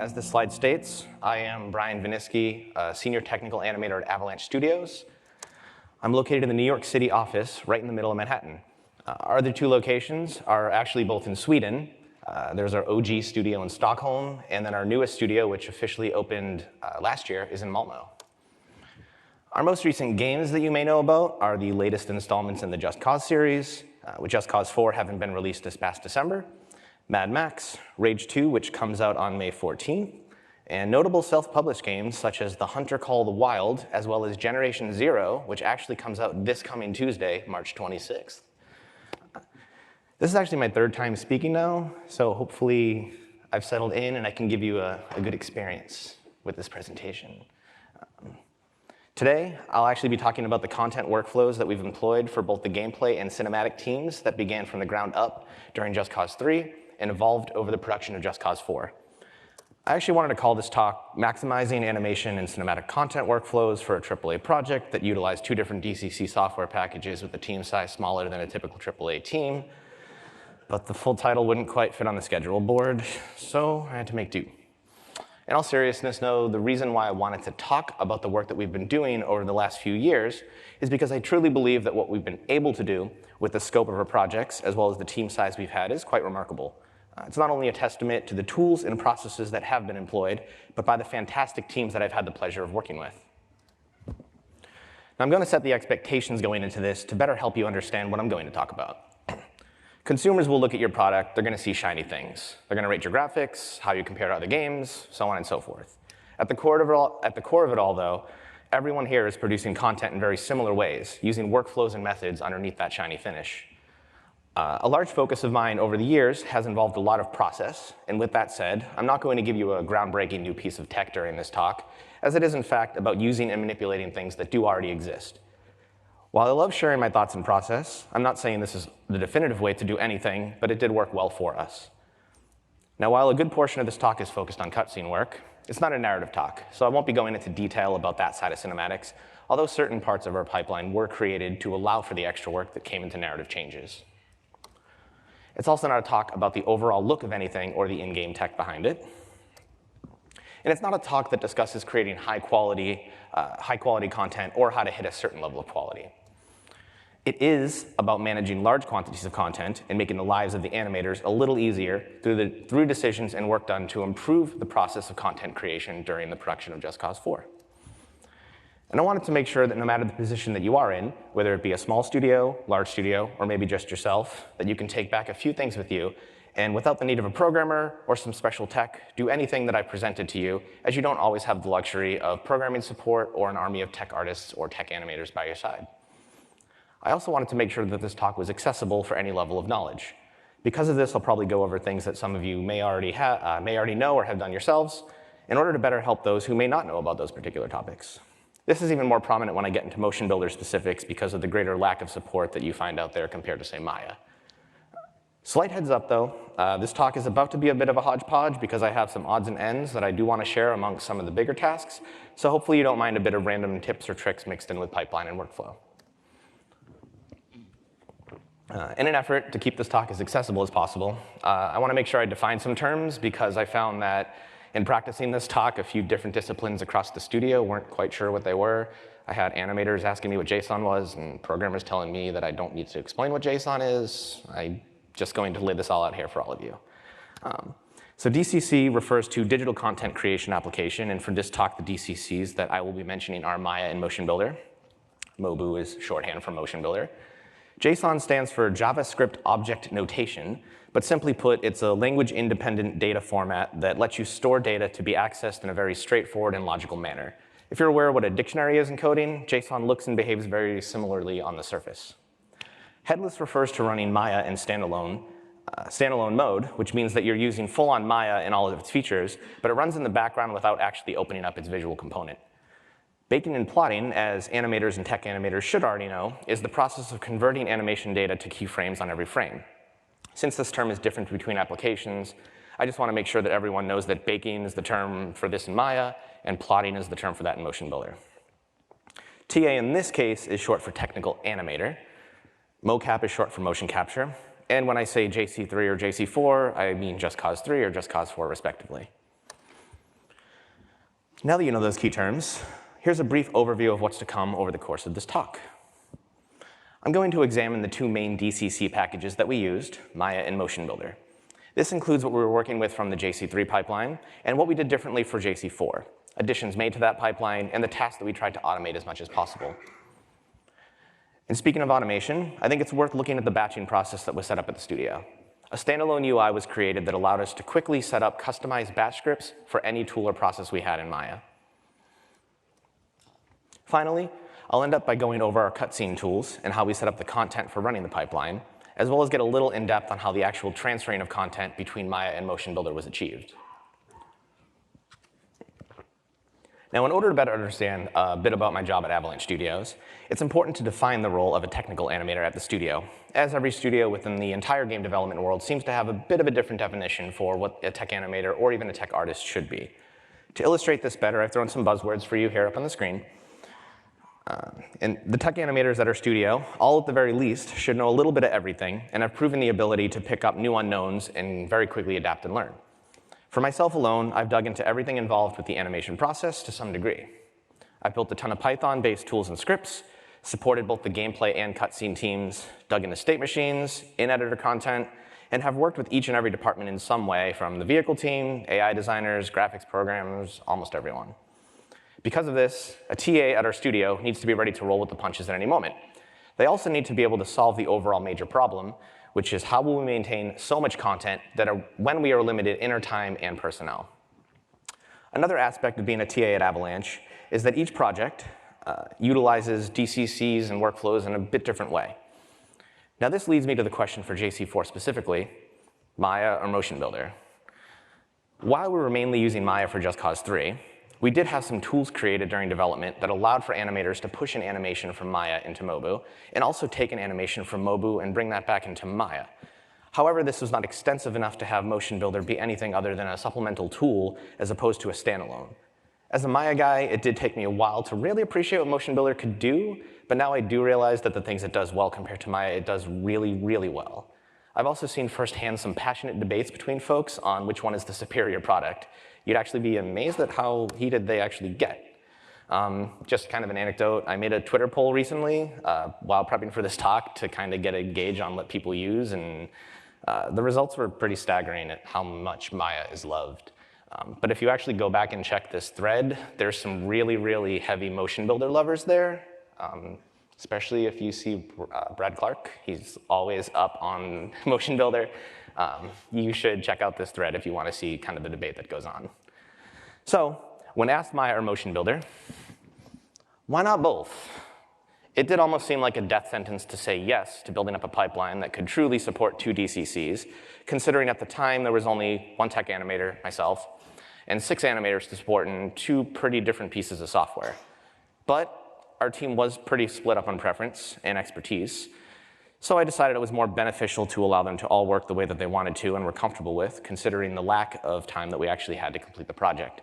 As the slide states, I am Brian Venisky, a senior technical animator at Avalanche Studios. I'm located in the New York City office, right in the middle of Manhattan. Our other two locations are actually both in Sweden. There's our OG studio in Stockholm, and then our newest studio, which officially opened last year, is in Malmo. Our most recent games that you may know about are the latest installments in the Just Cause series, with Just Cause 4 having been released this past December, Mad Max, Rage 2, which comes out on May 14th, and notable self-published games such as The Hunter Call the Wild, as well as Generation Zero, which actually comes out this coming Tuesday, March 26th. This is actually my third time speaking now, so hopefully I've settled in and I can give you a good experience with this presentation. Today, I'll actually be talking about the content workflows that we've employed for both the gameplay and cinematic teams that began from the ground up during Just Cause 3 and evolved over the production of Just Cause 4. I actually wanted to call this talk Maximizing Animation and Cinematic Content Workflows for a AAA project that utilized two different DCC software packages with a team size smaller than a typical AAA team. But the full title wouldn't quite fit on the schedule board, so I had to make do. In all seriousness, though, the reason why I wanted to talk about the work that we've been doing over the last few years is because I truly believe that what we've been able to do with the scope of our projects, as well as the team size we've had, is quite remarkable. It's not only a testament to the tools and processes that have been employed, but by the fantastic teams that I've had the pleasure of working with. Now, I'm going to set the expectations going into this to better help you understand what I'm going to talk about. Consumers will look at your product, they're going to see shiny things. They're going to rate your graphics, how you compare to other games, so on and so forth. At the core of it all, though, everyone here is producing content in very similar ways, using workflows and methods underneath that shiny finish. A large focus of mine over the years has involved a lot of process, and with that said, I'm not going to give you a groundbreaking new piece of tech during this talk, as it is in fact about using and manipulating things that do already exist. While I love sharing my thoughts and process, I'm not saying this is the definitive way to do anything, but it did work well for us. Now, while a good portion of this talk is focused on cutscene work, it's not a narrative talk, so I won't be going into detail about that side of cinematics, although certain parts of our pipeline were created to allow for the extra work that came into narrative changes. It's also not a talk about the overall look of anything or the in-game tech behind it. And it's not a talk that discusses creating high-quality content or how to hit a certain level of quality. It is about managing large quantities of content and making the lives of the animators a little easier through decisions and work done to improve the process of content creation during the production of Just Cause 4. And I wanted to make sure that no matter the position that you are in, whether it be a small studio, large studio, or maybe just yourself, that you can take back a few things with you and without the need of a programmer or some special tech, do anything that I presented to you, as you don't always have the luxury of programming support or an army of tech artists or tech animators by your side. I also wanted to make sure that this talk was accessible for any level of knowledge. Because of this, I'll probably go over things that some of you may already know or have done yourselves, in order to better help those who may not know about those particular topics. This is even more prominent when I get into MotionBuilder specifics because of the greater lack of support that you find out there compared to, say, Maya. Slight heads up, though, this talk is about to be a bit of a hodgepodge because I have some odds and ends that I do want to share amongst some of the bigger tasks, so hopefully you don't mind a bit of random tips or tricks mixed in with pipeline and workflow. In an effort to keep this talk as accessible as possible, I want to make sure I define some terms because I found that in practicing this talk, a few different disciplines across the studio weren't quite sure what they were. I had animators asking me what JSON was, and programmers telling me that I don't need to explain what JSON is. I'm just going to lay this all out here for all of you. So DCC refers to Digital Content Creation Application, and for this talk, the DCCs that I will be mentioning are Maya and MotionBuilder. MOBU is shorthand for MotionBuilder. JSON stands for JavaScript Object Notation, but simply put, it's a language-independent data format that lets you store data to be accessed in a very straightforward and logical manner. If you're aware of what a dictionary is in coding, JSON looks and behaves very similarly on the surface. Headless refers to running Maya in standalone mode, which means that you're using full-on Maya in all of its features, but it runs in the background without actually opening up its visual component. Baking and plotting, as animators and tech animators should already know, is the process of converting animation data to keyframes on every frame. Since this term is different between applications, I just want to make sure that everyone knows that baking is the term for this in Maya, and plotting is the term for that in MotionBuilder. TA in this case is short for technical animator. Mocap is short for motion capture. And when I say JC3 or JC4, I mean Just Cause 3 or Just Cause 4 respectively. Now that you know those key terms, here's a brief overview of what's to come over the course of this talk. I'm going to examine the two main DCC packages that we used, Maya and MotionBuilder. This includes what we were working with from the JC3 pipeline and what we did differently for JC4, additions made to that pipeline, and the tasks that we tried to automate as much as possible. And speaking of automation, I think it's worth looking at the batching process that was set up at the studio. A standalone UI was created that allowed us to quickly set up customized batch scripts for any tool or process we had in Maya. Finally, I'll end up by going over our cutscene tools and how we set up the content for running the pipeline, as well as get a little in-depth on how the actual transferring of content between Maya and MotionBuilder was achieved. Now, in order to better understand a bit about my job at Avalanche Studios, it's important to define the role of a technical animator at the studio, as every studio within the entire game development world seems to have a bit of a different definition for what a tech animator or even a tech artist should be. To illustrate this better, I've thrown some buzzwords for you here up on the screen. And the tech animators at our studio, all at the very least, should know a little bit of everything and have proven the ability to pick up new unknowns and very quickly adapt and learn. For myself alone, I've dug into everything involved with the animation process to some degree. I've built a ton of Python-based tools and scripts, supported both the gameplay and cutscene teams, dug into state machines, in-editor content, and have worked with each and every department in some way, from the vehicle team, AI designers, graphics programmers, almost everyone. Because of this, a TA at our studio needs to be ready to roll with the punches at any moment. They also need to be able to solve the overall major problem, which is how will we maintain so much content that when we are limited in our time and personnel. Another aspect of being a TA at Avalanche is that each project utilizes DCCs and workflows in a bit different way. Now this leads me to the question for JC4 specifically, Maya or MotionBuilder. While we were mainly using Maya for Just Cause 3, we did have some tools created during development that allowed for animators to push an animation from Maya into Mobu, and also take an animation from Mobu and bring that back into Maya. However, this was not extensive enough to have MotionBuilder be anything other than a supplemental tool as opposed to a standalone. As a Maya guy, it did take me a while to really appreciate what MotionBuilder could do, but now I do realize that the things it does well compared to Maya, it does really, really well. I've also seen firsthand some passionate debates between folks on which one is the superior product. You'd actually be amazed at how heated they actually get. Just kind of an anecdote, I made a Twitter poll recently while prepping for this talk to kind of get a gauge on what people use, and the results were pretty staggering at how much Maya is loved. But if you actually go back and check this thread, there's some really, really heavy MotionBuilder lovers there, especially if you see Brad Clark. He's always up on MotionBuilder. You should check out this thread if you want to see kind of the debate that goes on. So when asked Maya or MotionBuilder, why not both? It did almost seem like a death sentence to say yes to building up a pipeline that could truly support two DCCs, considering at the time there was only one tech animator, myself, and 6 animators to support in 2 pretty different pieces of software. But our team was pretty split up on preference and expertise, so I decided it was more beneficial to allow them to all work the way that they wanted to and were comfortable with, considering the lack of time that we actually had to complete the project,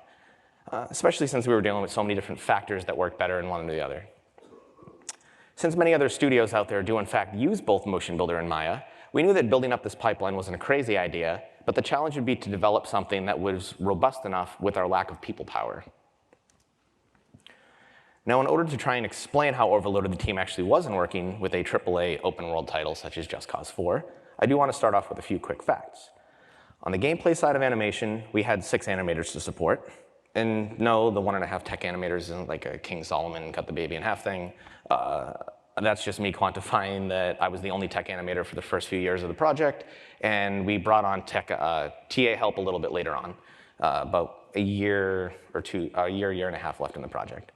especially since we were dealing with so many different factors that worked better in one than the other. Since many other studios out there do in fact use both MotionBuilder and Maya, we knew that building up this pipeline wasn't a crazy idea, but the challenge would be to develop something that was robust enough with our lack of people power. Now, in order to try and explain how overloaded the team actually was in working with a AAA open world title such as Just Cause 4, I do want to start off with a few quick facts. On the gameplay side of animation, we had 6 animators to support. And no, the 1.5 tech animators isn't like a King Solomon cut the baby in half thing. That's just me quantifying that I was the only tech animator for the first few years of the project, and we brought on TA help a little bit later on, about a year and a half left in the project.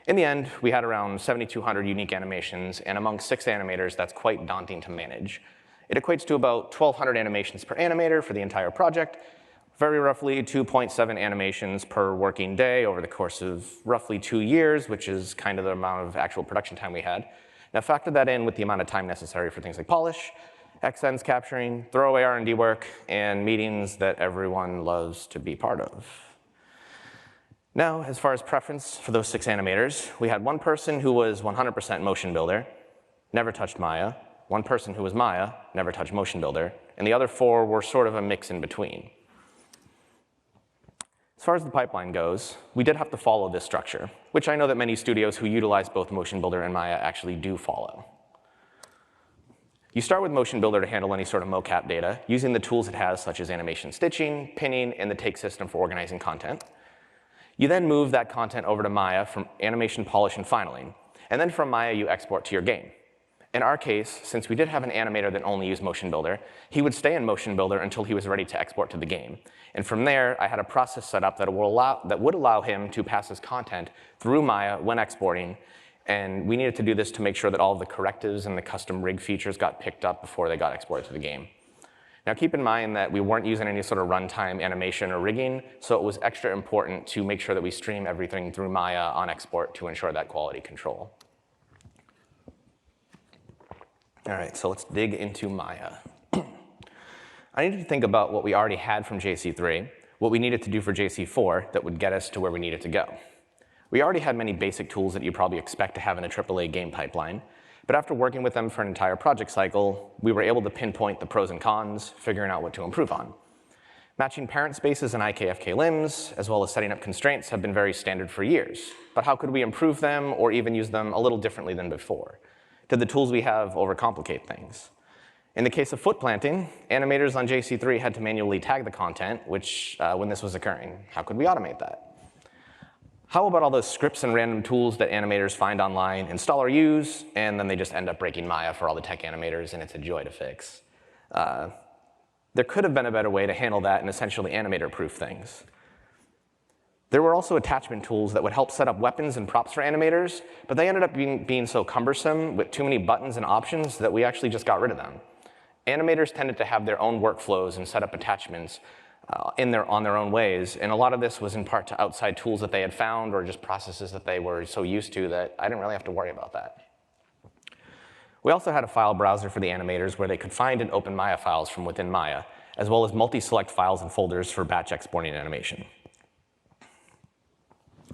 In the end, we had around 7,200 unique animations, and among 6 animators, that's quite daunting to manage. It equates to about 1,200 animations per animator for the entire project, very roughly 2.7 animations per working day over the course of roughly 2 years, which is kind of the amount of actual production time we had. Now factor that in with the amount of time necessary for things like polish, XNs capturing, throwaway R&D work, and meetings that everyone loves to be part of. Now, as far as preference for those 6 animators, we had one person who was 100% MotionBuilder, never touched Maya, one person who was Maya, never touched MotionBuilder, and the other 4 were sort of a mix in between. As far as the pipeline goes, we did have to follow this structure, which I know that many studios who utilize both MotionBuilder and Maya actually do follow. You start with MotionBuilder to handle any sort of mocap data using the tools it has, such as animation stitching, pinning, and the take system for organizing content. You then move that content over to Maya from animation polish and finaling, and then from Maya you export to your game. In our case, since we did have an animator that only used MotionBuilder, he would stay in MotionBuilder until he was ready to export to the game. And from there, I had a process set up that would allow him to pass his content through Maya when exporting, and we needed to do this to make sure that all of the correctives and the custom rig features got picked up before they got exported to the game. Now keep in mind that we weren't using any sort of runtime animation or rigging, so it was extra important to make sure that we stream everything through Maya on export to ensure that quality control. All right, so let's dig into Maya. I needed to think about what we already had from JC3, what we needed to do for JC4 that would get us to where we needed to go. We already had many basic tools that you probably expect to have in a AAA game pipeline, but after working with them for an entire project cycle, we were able to pinpoint the pros and cons, figuring out what to improve on. Matching parent spaces and IKFK limbs, as well as setting up constraints, have been very standard for years. But how could we improve them or even use them a little differently than before? Did the tools we have overcomplicate things? In the case of foot planting, animators on JC3 had to manually tag the content, when this was occurring. How could we automate that? How about all those scripts and random tools that animators find online, install or use, and then they just end up breaking Maya for all the tech animators, and it's a joy to fix? There could have been a better way to handle that and essentially animator-proof things. There were also attachment tools that would help set up weapons and props for animators, but they ended up being so cumbersome with too many buttons and options that we actually just got rid of them. Animators tended to have their own workflows and set up attachments on their own ways, and a lot of this was in part to outside tools that they had found or just processes that they were so used to that I didn't really have to worry about that. We also had a file browser for the animators where they could find and open Maya files from within Maya, as well as multi-select files and folders for batch exporting animation.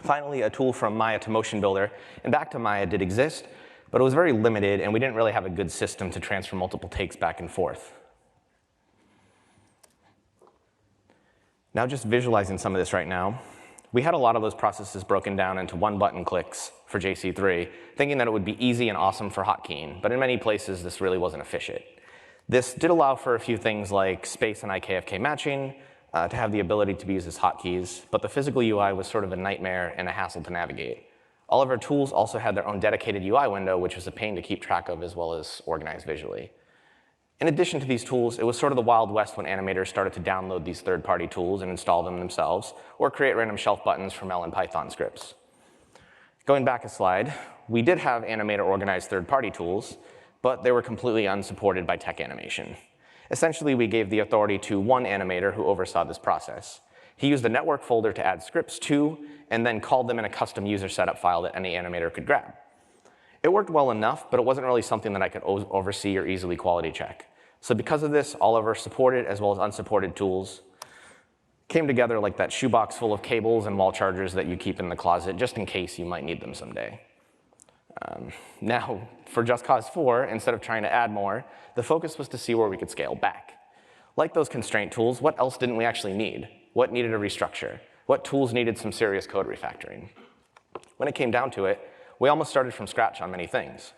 Finally, a tool from Maya to MotionBuilder and back to Maya did exist, but it was very limited, and we didn't really have a good system to transfer multiple takes back and forth. Now just visualizing some of this right now, we had a lot of those processes broken down into one-button clicks for JC3, thinking that it would be easy and awesome for hotkeying, but in many places this really wasn't efficient. This did allow for a few things like space and IKFK matching, to have the ability to be used as hotkeys, but the physical UI was sort of a nightmare and a hassle to navigate. All of our tools also had their own dedicated UI window, which was a pain to keep track of as well as organize visually. In addition to these tools, it was sort of the Wild West when animators started to download these third-party tools and install them themselves, or create random shelf buttons from L and Python scripts. Going back a slide, we did have Animator organized third-party tools, but they were completely unsupported by tech animation. Essentially, we gave the authority to one animator who oversaw this process. He used the network folder to add scripts to, and then called them in a custom user setup file that any animator could grab. It worked well enough, but it wasn't really something that I could oversee or easily quality check. So because of this, all of our supported as well as unsupported tools came together like that shoebox full of cables and wall chargers that you keep in the closet just in case you might need them someday. Now, for Just Cause 4, instead of trying to add more, the focus was to see where we could scale back. Like those constraint tools, what else didn't we actually need? What needed a restructure? What tools needed some serious code refactoring? When it came down to it, we almost started from scratch on many things.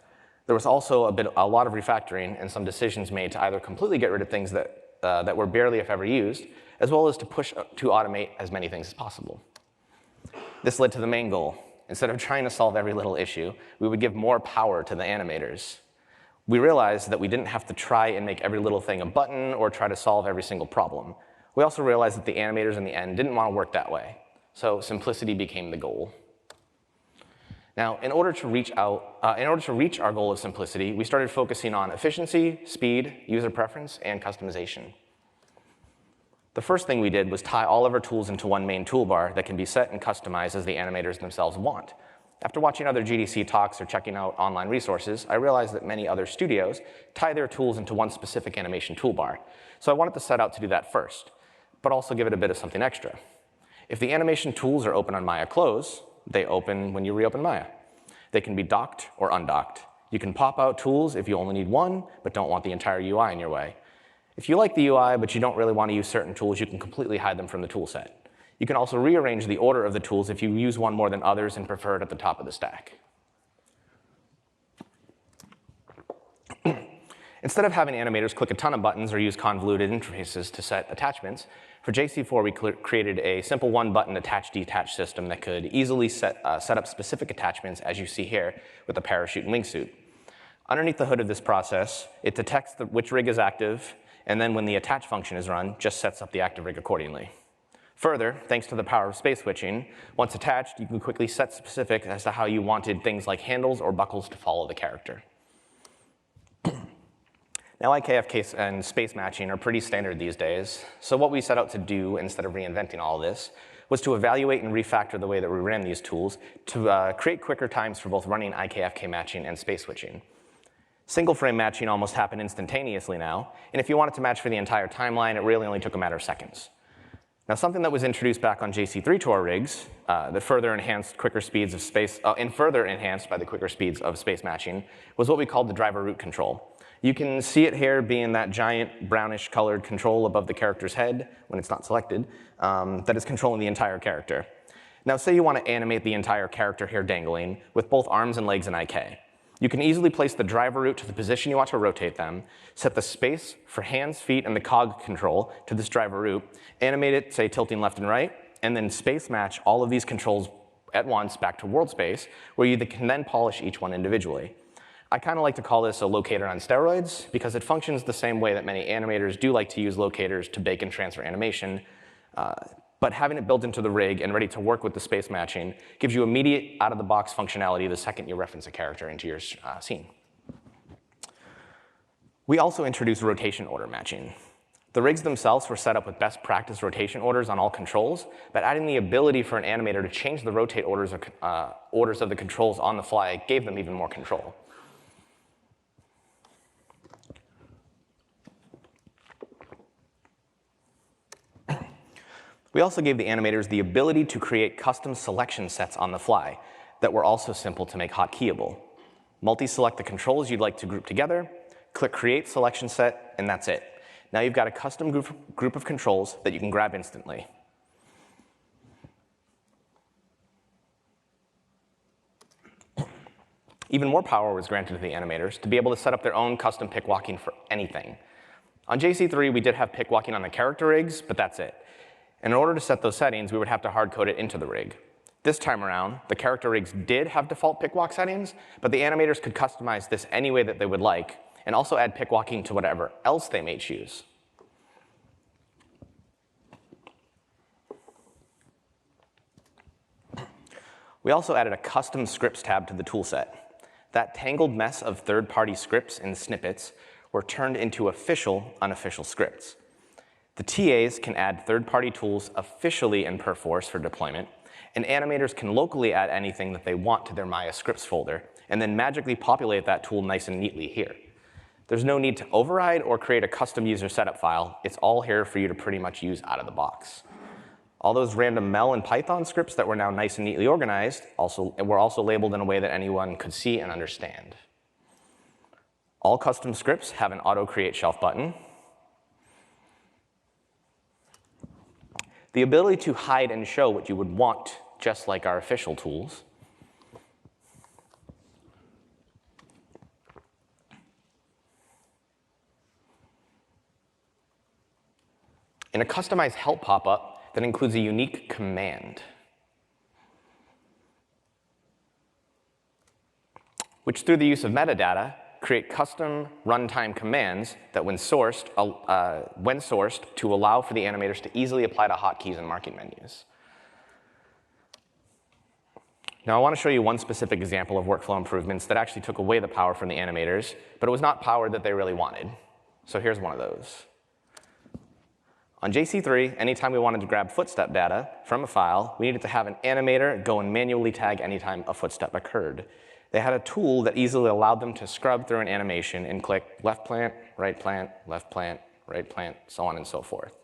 There was also a lot of refactoring and some decisions made to either completely get rid of things that were barely, if ever, used, as well as to push to automate as many things as possible. This led to the main goal. Instead of trying to solve every little issue, we would give more power to the animators. We realized that we didn't have to try and make every little thing a button or try to solve every single problem. We also realized that the animators in the end didn't want to work that way. So simplicity became the goal. Now, in order to reach our goal of simplicity, we started focusing on efficiency, speed, user preference, and customization. The first thing we did was tie all of our tools into one main toolbar that can be set and customized as the animators themselves want. After watching other GDC talks or checking out online resources, I realized that many other studios tie their tools into one specific animation toolbar. So I wanted to set out to do that first, but also give it a bit of something extra. If the animation tools are open on Maya Close, they open when you reopen Maya. They can be docked or undocked. You can pop out tools if you only need one, but don't want the entire UI in your way. If you like the UI, but you don't really want to use certain tools, you can completely hide them from the tool set. You can also rearrange the order of the tools if you use one more than others and prefer it at the top of the stack. Instead of having animators click a ton of buttons or use convoluted interfaces to set attachments, for JC4 we created a simple one-button attach-detach system that could easily set up specific attachments, as you see here with the parachute and wingsuit. Underneath the hood of this process, it detects which rig is active, and then when the attach function is run, just sets up the active rig accordingly. Further, thanks to the power of space switching, once attached, you can quickly set specific as to how you wanted things like handles or buckles to follow the character. Now, IKFK and space matching are pretty standard these days, so what we set out to do, instead of reinventing all of this, was to evaluate and refactor the way that we ran these tools to create quicker times for both running IKFK matching and space switching. Single frame matching almost happened instantaneously now, and if you wanted to match for the entire timeline, it really only took a matter of seconds. Now, something that was introduced back on JC3 to our rigs that further enhanced quicker speeds of space, and further enhanced by the quicker speeds of space matching, was what we called the driver root control. You can see it here being that giant brownish colored control above the character's head when it's not selected that is controlling the entire character. Now, say you want to animate the entire character here dangling with both arms and legs in IK. You can easily place the driver root to the position you want to rotate them, set the space for hands, feet, and the cog control to this driver root, animate it, say, tilting left and right, and then space match all of these controls at once back to world space, where you can then polish each one individually. I kind of like to call this a locator on steroids because it functions the same way that many animators do like to use locators to bake and transfer animation, but having it built into the rig and ready to work with the space matching gives you immediate out-of-the-box functionality the second you reference a character into your scene. We also introduced rotation order matching. The rigs themselves were set up with best practice rotation orders on all controls, but adding the ability for an animator to change the rotate orders of the controls on the fly gave them even more control. We also gave the animators the ability to create custom selection sets on the fly that were also simple to make hotkeyable. Multi-select the controls you'd like to group together, click Create Selection Set, and that's it. Now you've got a custom group of controls that you can grab instantly. Even more power was granted to the animators to be able to set up their own custom pick walking for anything. On JC3, we did have pick walking on the character rigs, but that's it. And in order to set those settings, we would have to hard code it into the rig. This time around, the character rigs did have default pick walk settings, but the animators could customize this any way that they would like, and also add pick walking to whatever else they may choose. We also added a custom scripts tab to the toolset. That tangled mess of third-party scripts and snippets were turned into official, unofficial scripts. The TAs can add third-party tools officially in Perforce for deployment, and animators can locally add anything that they want to their Maya scripts folder, and then magically populate that tool nice and neatly here. There's no need to override or create a custom user setup file. It's all here for you to pretty much use out of the box. All those random Mel and Python scripts that were now nice and neatly organized were also labeled in a way that anyone could see and understand. All custom scripts have an auto-create shelf button. The ability to hide and show what you would want, just like our official tools. And a customized help pop-up that includes a unique command, which through the use of metadata, create custom runtime commands that when sourced to allow for the animators to easily apply to hotkeys and marking menus. Now I want to show you one specific example of workflow improvements that actually took away the power from the animators, but it was not power that they really wanted. So here's one of those. On JC3, anytime we wanted to grab footstep data from a file, we needed to have an animator go and manually tag anytime a footstep occurred. They had a tool that easily allowed them to scrub through an animation and click left plant, right plant, left plant, right plant, so on and so forth.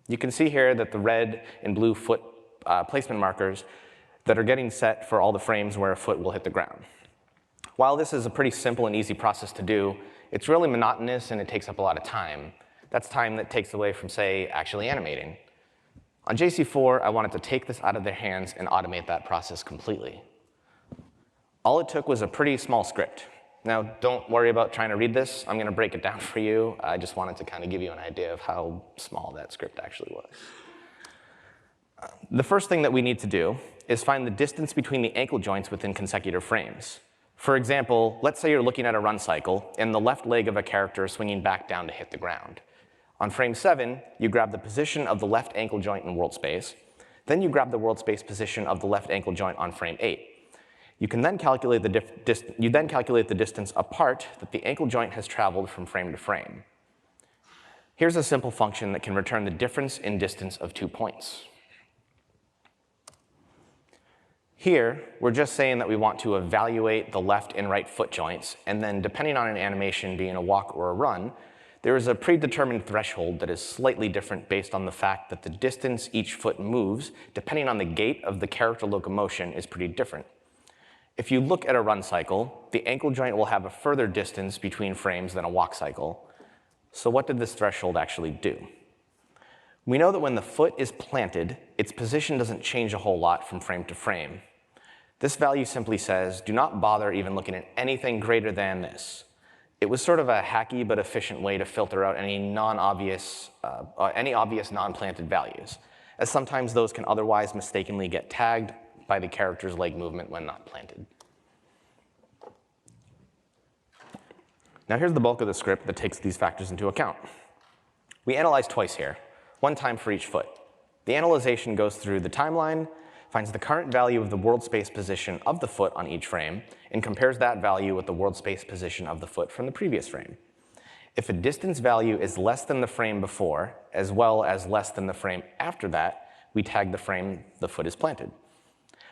You can see here that the red and blue foot placement markers that are getting set for all the frames where a foot will hit the ground. While this is a pretty simple and easy process to do, it's really monotonous and it takes up a lot of time. That's time that takes away from, say, actually animating. On JC4, I wanted to take this out of their hands and automate that process completely. All it took was a pretty small script. Now, don't worry about trying to read this. I'm going to break it down for you. I just wanted to kind of give you an idea of how small that script actually was. The first thing that we need to do is find the distance between the ankle joints within consecutive frames. For example, let's say you're looking at a run cycle, and the left leg of a character is swinging back down to hit the ground. On frame 7, you grab the position of the left ankle joint in world space. Then you grab the world space position of the left ankle joint on frame 8. You can then calculate the distance apart that the ankle joint has traveled from frame to frame. Here's a simple function that can return the difference in distance of 2 points. Here, we're just saying that we want to evaluate the left and right foot joints, and then depending on an animation being a walk or a run, there is a predetermined threshold that is slightly different based on the fact that the distance each foot moves, depending on the gait of the character locomotion, is pretty different. If you look at a run cycle, the ankle joint will have a further distance between frames than a walk cycle. So what did this threshold actually do? We know that when the foot is planted, its position doesn't change a whole lot from frame to frame. This value simply says, do not bother even looking at anything greater than this. It was sort of a hacky but efficient way to filter out any obvious non-planted values, as sometimes those can otherwise mistakenly get tagged by the character's leg movement when not planted. Now here's the bulk of the script that takes these factors into account. We analyze twice here, one time for each foot. The analyzation goes through the timeline, finds the current value of the world space position of the foot on each frame, and compares that value with the world space position of the foot from the previous frame. If a distance value is less than the frame before, as well as less than the frame after that, we tag the frame the foot is planted.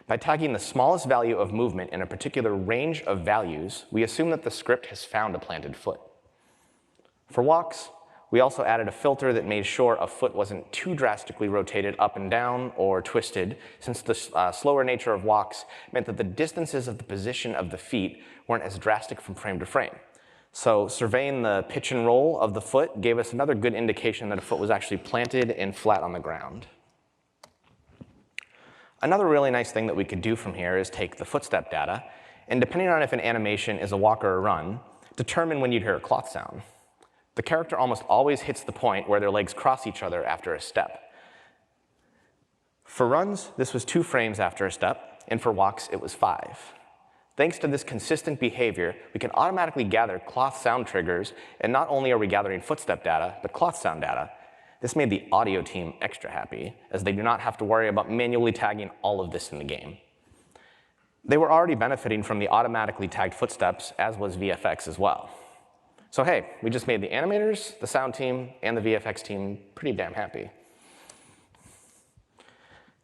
By tagging the smallest value of movement in a particular range of values, we assume that the script has found a planted foot. For walks, we also added a filter that made sure a foot wasn't too drastically rotated up and down or twisted, since the slower nature of walks meant that the distances of the position of the feet weren't as drastic from frame to frame. So surveying the pitch and roll of the foot gave us another good indication that a foot was actually planted and flat on the ground. Another really nice thing that we could do from here is take the footstep data, and depending on if an animation is a walk or a run, determine when you'd hear a cloth sound. The character almost always hits the point where their legs cross each other after a step. For runs, this was 2 frames after a step, and for walks, it was 5. Thanks to this consistent behavior, we can automatically gather cloth sound triggers, and not only are we gathering footstep data, but cloth sound data. This made the audio team extra happy, as they do not have to worry about manually tagging all of this in the game. They were already benefiting from the automatically tagged footsteps, as was VFX as well. So hey, we just made the animators, the sound team, and the VFX team pretty damn happy.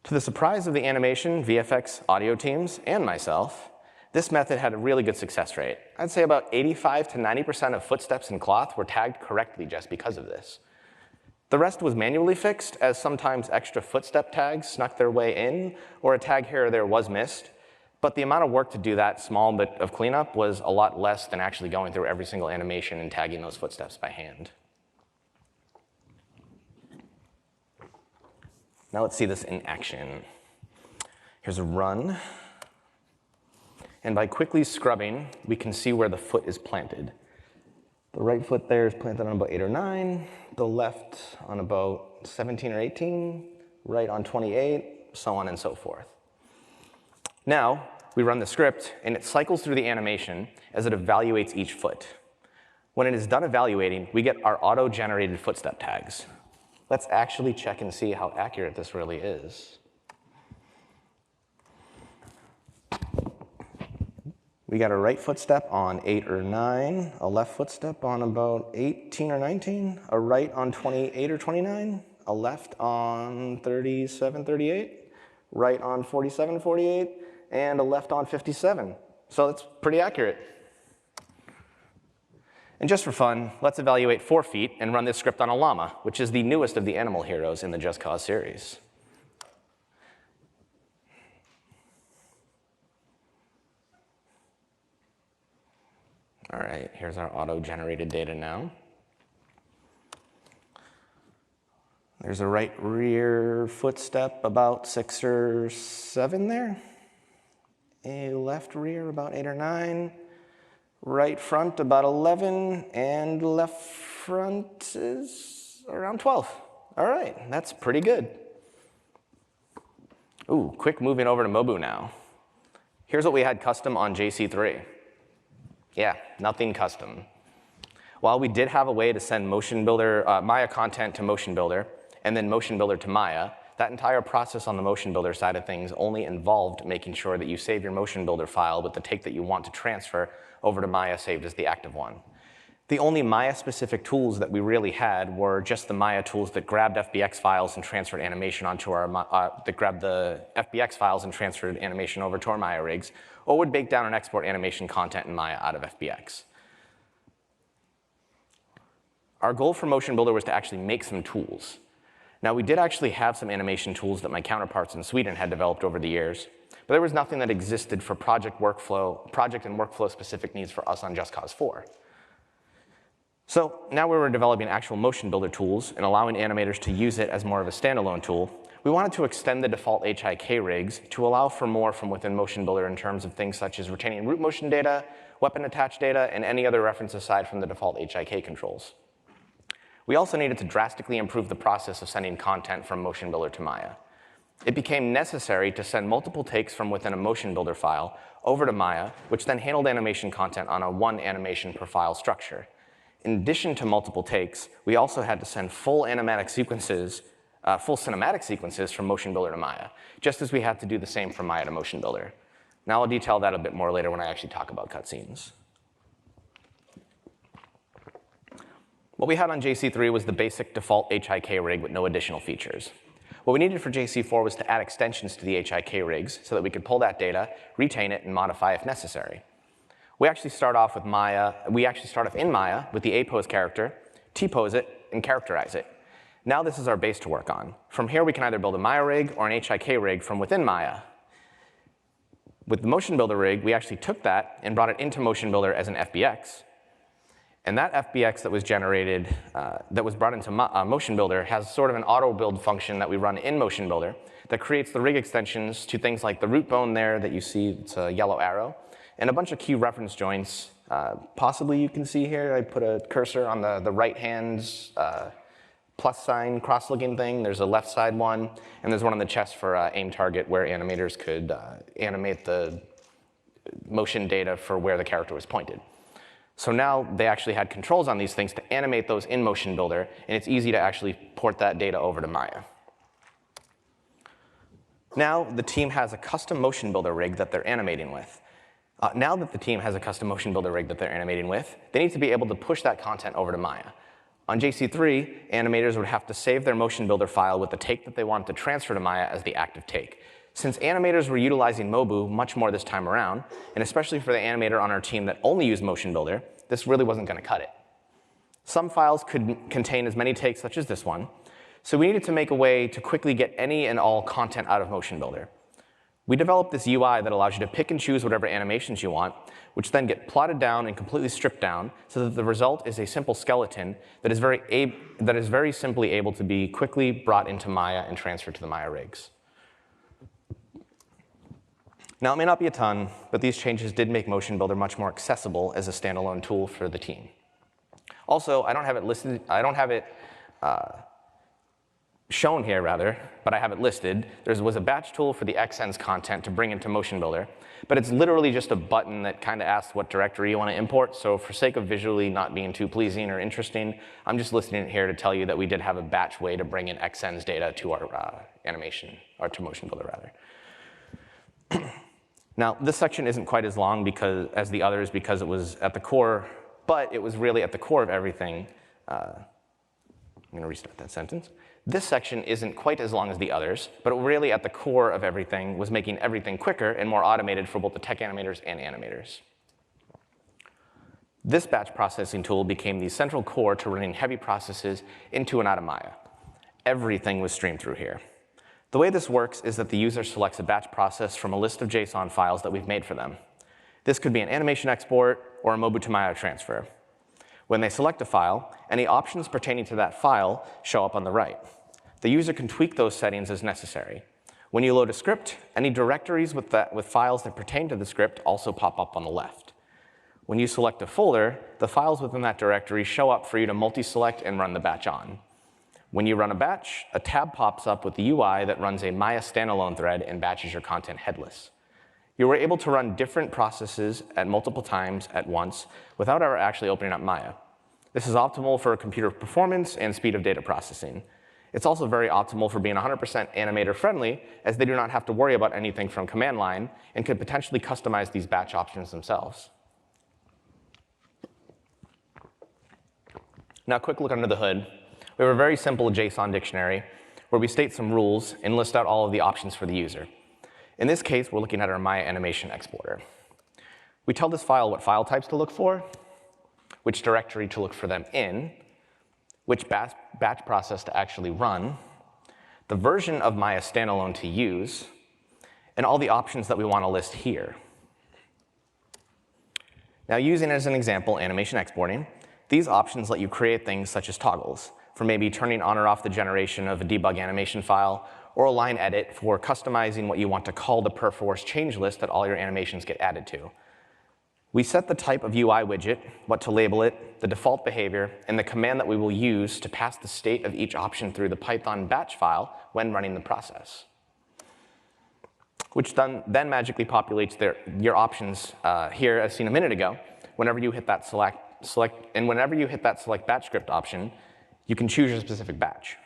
To the surprise of the animation, VFX, audio teams, and myself, this method had a really good success rate. I'd say about 85 to 90% of footsteps in cloth were tagged correctly just because of this. The rest was manually fixed, as sometimes extra footstep tags snuck their way in, or a tag here or there was missed. But the amount of work to do that small bit of cleanup was a lot less than actually going through every single animation and tagging those footsteps by hand. Now let's see this in action. Here's a run. And by quickly scrubbing, we can see where the foot is planted. The right foot there is planted on about 8 or 9, the left on about 17 or 18, right on 28, so on and so forth. Now, we run the script, and it cycles through the animation as it evaluates each foot. When it is done evaluating, we get our auto-generated footstep tags. Let's actually check and see how accurate this really is. We got a right footstep on 8 or 9, a left footstep on about 18 or 19, a right on 28 or 29, a left on 37, 38, right on 47, 48, and a left on 57. So that's pretty accurate. And just for fun, let's evaluate 4 feet and run this script on a llama, which is the newest of the animal heroes in the Just Cause series. All right, here's our auto-generated data now. There's a right rear footstep about 6 or 7 there. A left rear about 8 or 9. Right front about 11, and left front is around 12. All right, that's pretty good. Ooh, quick moving over to Mobu now. Here's what we had custom on JC3. Yeah, nothing custom. While we did have a way to send MotionBuilder, Maya content to MotionBuilder, and then MotionBuilder to Maya, that entire process on the MotionBuilder side of things only involved making sure that you save your MotionBuilder file with the take that you want to transfer over to Maya saved as the active one. The only Maya-specific tools that we really had were just the Maya tools that grabbed FBX files and transferred animation onto our, that grabbed the FBX files and transferred animation over to our Maya rigs, or would bake down and export animation content in Maya out of FBX. Our goal for MotionBuilder was to actually make some tools. Now, we did actually have some animation tools that my counterparts in Sweden had developed over the years, but there was nothing that existed for project and workflow specific needs for us on Just Cause 4. So now we were developing actual MotionBuilder tools and allowing animators to use it as more of a standalone tool. We wanted to extend the default HIK rigs to allow for more from within MotionBuilder in terms of things such as retaining root motion data, weapon attached data, and any other reference aside from the default HIK controls. We also needed to drastically improve the process of sending content from MotionBuilder to Maya. It became necessary to send multiple takes from within a MotionBuilder file over to Maya, which then handled animation content on a 1 animation per file structure. In addition to multiple takes, we also had to send full cinematic sequences from MotionBuilder to Maya, just as we had to do the same from Maya to MotionBuilder. Now I'll detail that a bit more later when I actually talk about cutscenes. What we had on JC3 was the basic default HIK rig with no additional features. What we needed for JC4 was to add extensions to the HIK rigs so that we could pull that data, retain it, and modify if necessary. We actually start off in Maya with the A-pose character, T-pose it, and characterize it. Now this is our base to work on. From here, we can either build a Maya rig or an HIK rig from within Maya. With the MotionBuilder rig, we actually took that and brought it into MotionBuilder as an FBX. And that FBX that was generated, that was brought into MotionBuilder has sort of an auto build function that we run in MotionBuilder that creates the rig extensions to things like the root bone there that you see, it's a yellow arrow, and a bunch of key reference joints. Possibly you can see here, I put a cursor on the right hand's plus sign cross-looking thing. There's a left side one, and there's one on the chest for aim target where animators could animate the motion data for where the character was pointed. So now they actually had controls on these things to animate those in MotionBuilder, and it's easy to actually port that data over to Maya. Now the team has a custom MotionBuilder rig that they're animating with. They need to be able to push that content over to Maya. On JC3, animators would have to save their MotionBuilder file with the take that they want to transfer to Maya as the active take. Since animators were utilizing Mobu much more this time around, and especially for the animator on our team that only used MotionBuilder, this really wasn't going to cut it. Some files could contain as many takes such as this one, so we needed to make a way to quickly get any and all content out of MotionBuilder. We developed this UI that allows you to pick and choose whatever animations you want, which then get plotted down and completely stripped down so that the result is a simple skeleton that is very simply able to be quickly brought into Maya and transferred to the Maya rigs. Now, it may not be a ton, but these changes did make MotionBuilder much more accessible as a standalone tool for the team. Also, I don't have it listed, shown here rather, but I have it listed. There was a batch tool for the XSense content to bring into MotionBuilder, but it's literally just a button that kind of asks what directory you want to import. So for sake of visually not being too pleasing or interesting, I'm just listing it here to tell you that we did have a batch way to bring in XSense data to our animation, or to MotionBuilder rather. Now, this section isn't quite as long as the others because it was at the core, but it was really at the core of everything. I'm going to restart that sentence. This section isn't quite as long as the others, but really at the core of everything was making everything quicker and more automated for both the tech animators and animators. This batch processing tool became the central core to running heavy processes into and out of Maya. Everything was streamed through here. The way this works is that the user selects a batch process from a list of JSON files that we've made for them. This could be an animation export or a Mobu to Maya transfer. When they select a file, any options pertaining to that file show up on the right. the user can tweak those settings as necessary. When you load a script, any directories with files that pertain to the script also pop up on the left. When you select a folder, the files within that directory show up for you to multi-select and run the batch on. When you run a batch, a tab pops up with the UI that runs a Maya standalone thread and batches your content headless. You were able to run different processes at multiple times at once without ever actually opening up Maya. This is optimal for computer performance and speed of data processing. It's also very optimal for being 100% animator friendly, as they do not have to worry about anything from command line and could potentially customize these batch options themselves. Now, a quick look under the hood. We have a very simple JSON dictionary where we state some rules and list out all of the options for the user. In this case, we're looking at our Maya animation exporter. We tell this file what file types to look for, which directory to look for them in, which batch process to actually run, the version of Maya standalone to use, and all the options that we want to list here. Now, using as an example animation exporting, these options let you create things such as toggles, for maybe turning on or off the generation of a debug animation file, or a line edit for customizing what you want to call the perforce change list that all your animations get added to. We set the type of UI widget, what to label it, the default behavior, and the command that we will use to pass the state of each option through the Python batch file when running the process, which then magically populates your options here, as seen a minute ago. Whenever you hit that select batch script option, you can choose your specific batch.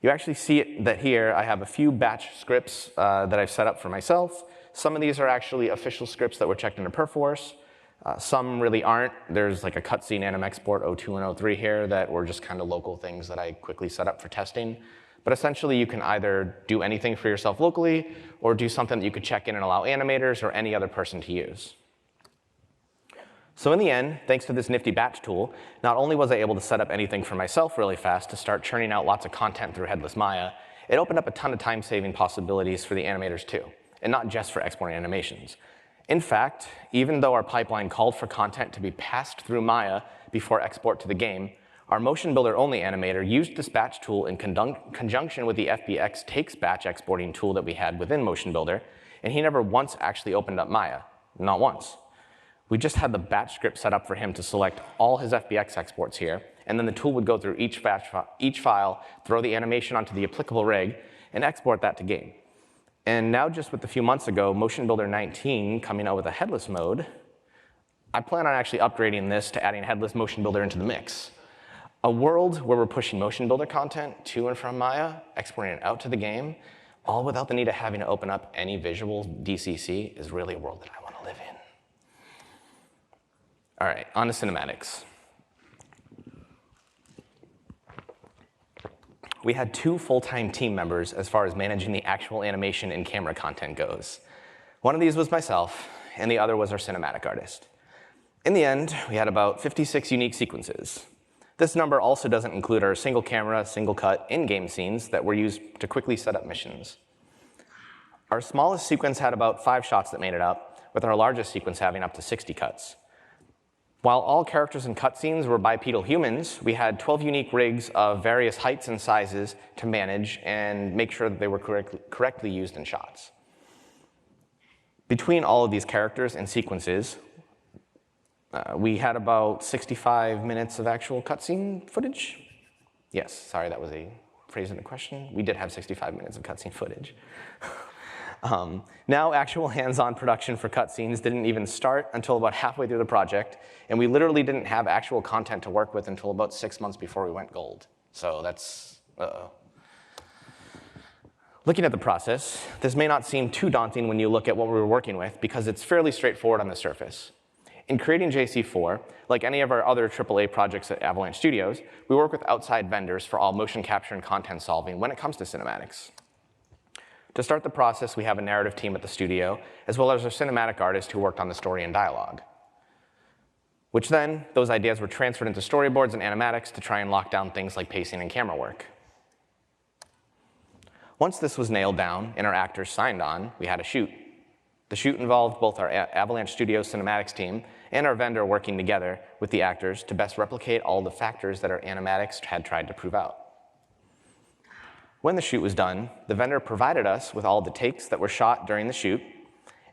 You actually see it that here I have a few batch scripts that I've set up for myself. Some of these are actually official scripts that were checked into Perforce. Some really aren't. There's like a cutscene anim export 02 and 03 here that were just kind of local things that I quickly set up for testing. But essentially, you can either do anything for yourself locally or do something that you could check in and allow animators or any other person to use. So in the end, thanks to this nifty batch tool, not only was I able to set up anything for myself really fast to start churning out lots of content through headless Maya, it opened up a ton of time-saving possibilities for the animators too, and not just for exporting animations. In fact, even though our pipeline called for content to be passed through Maya before export to the game, our MotionBuilder only animator used this batch tool in conjunction with the FBX takes batch exporting tool that we had within MotionBuilder, and he never once actually opened up Maya, not once. We just had the batch script set up for him to select all his FBX exports here, and then the tool would go through each file, throw the animation onto the applicable rig, and export that to game. And now, just with a few months ago, MotionBuilder 19 coming out with a headless mode, I plan on actually upgrading this to adding headless MotionBuilder into the mix. A world where we're pushing MotionBuilder content to and from Maya, exporting it out to the game, all without the need of having to open up any visual DCC is really a world that I want to live in. All right, on to cinematics. We had 2 full-time team members as far as managing the actual animation and camera content goes. One of these was myself, and the other was our cinematic artist. In the end, we had about 56 unique sequences. This number also doesn't include our single camera, single cut in-game scenes that were used to quickly set up missions. Our smallest sequence had about 5 shots that made it up, with our largest sequence having up to 60 cuts. While all characters and cutscenes were bipedal humans, we had 12 unique rigs of various heights and sizes to manage and make sure that they were correctly used in shots. Between all of these characters and sequences, we had about 65 minutes of actual cutscene footage. Yes, sorry, that was a phrase in the question. We did have 65 minutes of cutscene footage. Now, actual hands-on production for cutscenes didn't even start until about halfway through the project, and we literally didn't have actual content to work with until about 6 months before we went gold. So that's, Looking at the process, this may not seem too daunting when you look at what we were working with, because it's fairly straightforward on the surface. In creating JC4, like any of our other AAA projects at Avalanche Studios, we work with outside vendors for all motion capture and content solving when it comes to cinematics. To start the process, we have a narrative team at the studio, as well as our cinematic artist who worked on the story and dialogue. Which then, those ideas were transferred into storyboards and animatics to try and lock down things like pacing and camera work. Once this was nailed down and our actors signed on, we had a shoot. The shoot involved both our Avalanche Studios cinematics team and our vendor working together with the actors to best replicate all the factors that our animatics had tried to prove out. When the shoot was done, the vendor provided us with all the takes that were shot during the shoot,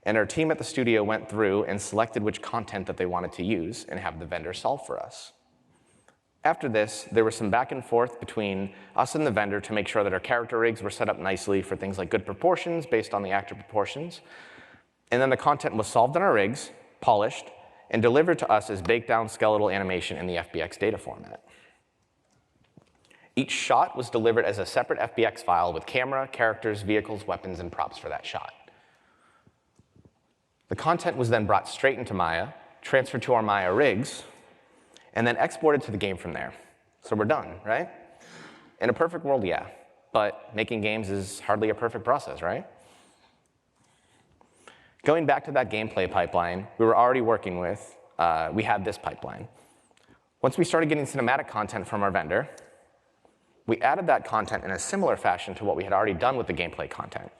and our team at the studio went through and selected which content that they wanted to use and have the vendor solve for us. After this, there was some back and forth between us and the vendor to make sure that our character rigs were set up nicely for things like good proportions based on the actor proportions. And then the content was solved in our rigs, polished, and delivered to us as baked down skeletal animation in the FBX data format. Each shot was delivered as a separate FBX file with camera, characters, vehicles, weapons, and props for that shot. The content was then brought straight into Maya, transferred to our Maya rigs, and then exported to the game from there. So we're done, right? In a perfect world, yeah. But making games is hardly a perfect process, right? Going back to that gameplay pipeline we were already working with, we had this pipeline. Once we started getting cinematic content from our vendor, we added that content in a similar fashion to what we had already done with the gameplay content.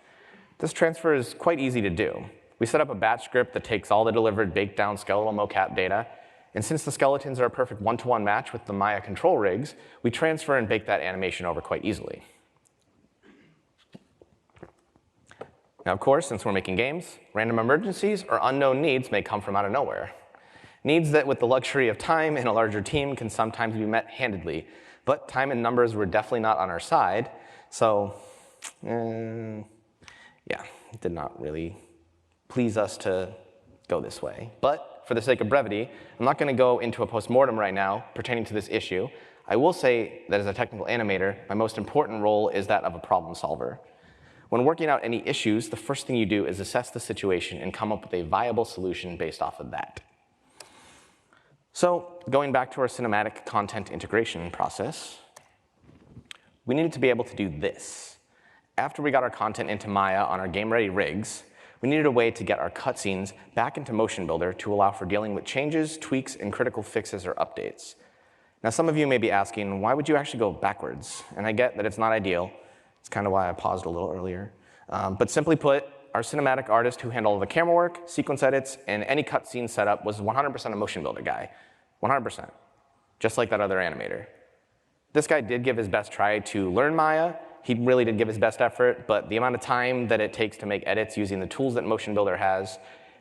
This transfer is quite easy to do. We set up a batch script that takes all the delivered baked down skeletal mocap data, and since the skeletons are a perfect one-to-one match with the Maya control rigs, we transfer and bake that animation over quite easily. Now, of course, since we're making games, random emergencies or unknown needs may come from out of nowhere. Needs that, with the luxury of time and a larger team, can sometimes be met handedly. But time and numbers were definitely not on our side, so yeah, it did not really please us to go this way. But for the sake of brevity, I'm not going to go into a postmortem right now pertaining to this issue. I will say that as a technical animator, my most important role is that of a problem solver. When working out any issues, the first thing you do is assess the situation and come up with a viable solution based off of that. So going back to our cinematic content integration process, we needed to be able to do this. After we got our content into Maya on our game-ready rigs, we needed a way to get our cutscenes back into MotionBuilder to allow for dealing with changes, tweaks, and critical fixes or updates. Now, some of you may be asking, why would you actually go backwards? And I get that it's not ideal. It's kind of why I paused a little earlier. But simply put, our cinematic artist who handled all the camera work, sequence edits, and any cutscene setup was 100% a MotionBuilder guy. 100%. Just like that other animator. This guy did give his best try to learn Maya. He really did give his best effort, but the amount of time that it takes to make edits using the tools that MotionBuilder has,